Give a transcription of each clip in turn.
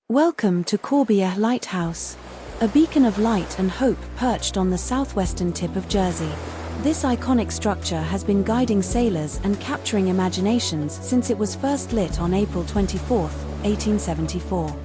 Welcome to Corbiere Lighthouse, a beacon of light and hope perched on the southwestern tip of Jersey. This iconic structure has been guiding sailors and capturing imaginations since it was first lit on April 24, 1874.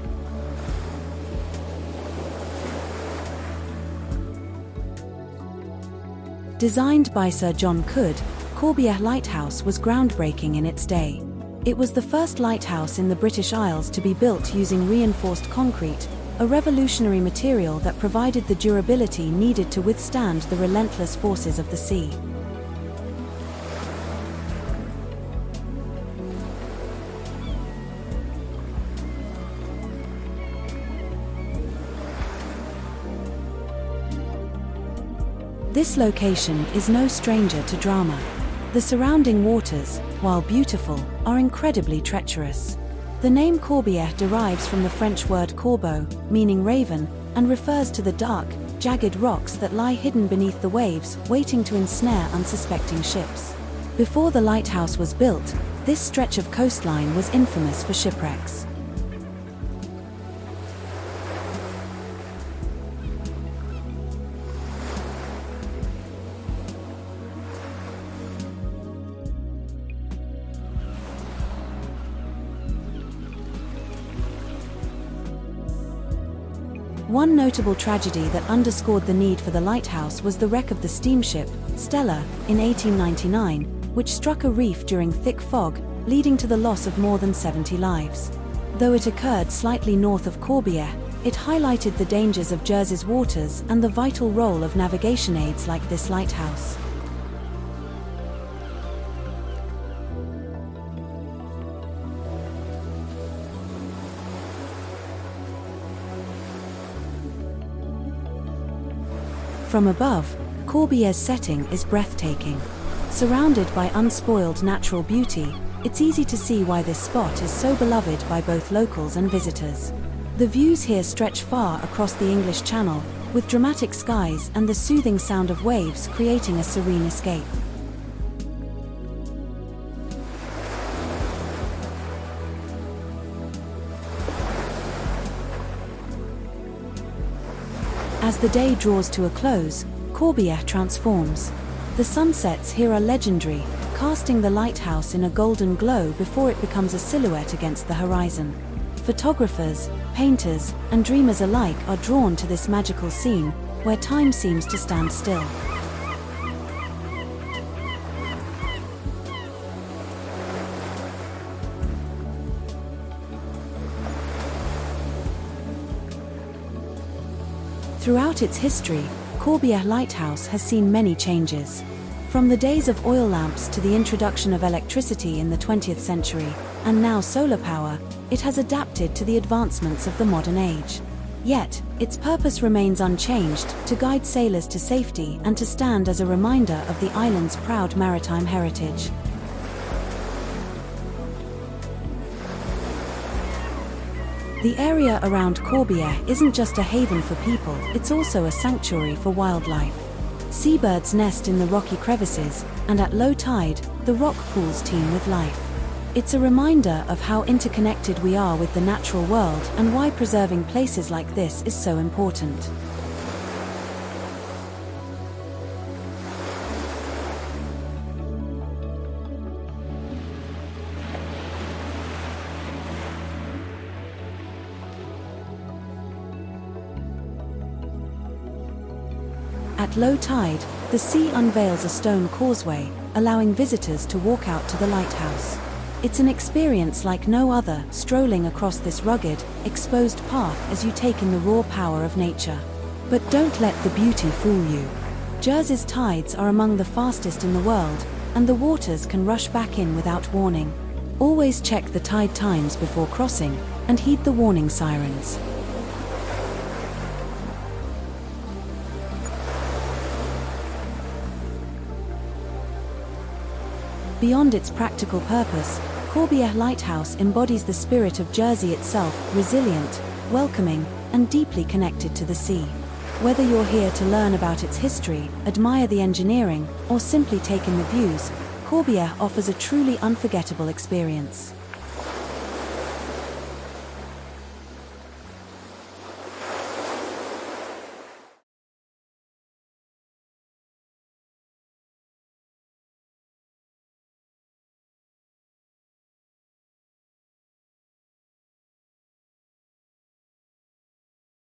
Designed by Sir John Could, Corbiere Lighthouse was groundbreaking in its day. It was the first lighthouse in the British Isles to be built using reinforced concrete, a revolutionary material that provided the durability needed to withstand the relentless forces of the sea. This location is no stranger to drama. The surrounding waters, while beautiful, are incredibly treacherous. The name Corbiere derives from the French word corbeau, meaning raven, and refers to the dark, jagged rocks that lie hidden beneath the waves, waiting to ensnare unsuspecting ships. Before the lighthouse was built, this stretch of coastline was infamous for shipwrecks. One notable tragedy that underscored the need for the lighthouse was the wreck of the steamship, Stella, in 1899, which struck a reef during thick fog, leading to the loss of more than 70 lives. Though it occurred slightly north of Corbiere, it highlighted the dangers of Jersey's waters and the vital role of navigation aids like this lighthouse. From above, Corbiere's setting is breathtaking. Surrounded by unspoiled natural beauty, it's easy to see why this spot is so beloved by both locals and visitors. The views here stretch far across the English Channel, with dramatic skies and the soothing sound of waves creating a serene escape. As the day draws to a close, Corbiere transforms. The sunsets here are legendary, casting the lighthouse in a golden glow before it becomes a silhouette against the horizon. Photographers, painters, and dreamers alike are drawn to this magical scene, where time seems to stand still. Throughout its history, Corbiere Lighthouse has seen many changes. From the days of oil lamps to the introduction of electricity in the 20th century, and now solar power, it has adapted to the advancements of the modern age. Yet, its purpose remains unchanged, to guide sailors to safety and to stand as a reminder of the island's proud maritime heritage. The area around Corbiere isn't just a haven for people, it's also a sanctuary for wildlife. Seabirds nest in the rocky crevices, and at low tide, the rock pools teem with life. It's a reminder of how interconnected we are with the natural world and why preserving places like this is so important. At low tide, the sea unveils a stone causeway, allowing visitors to walk out to the lighthouse. It's an experience like no other, strolling across this rugged, exposed path as you take in the raw power of nature. But don't let the beauty fool you. Jersey's tides are among the fastest in the world, and the waters can rush back in without warning. Always check the tide times before crossing, and heed the warning sirens. Beyond its practical purpose, Corbiere Lighthouse embodies the spirit of Jersey itself, resilient, welcoming, and deeply connected to the sea. Whether you're here to learn about its history, admire the engineering, or simply take in the views, Corbiere offers a truly unforgettable experience.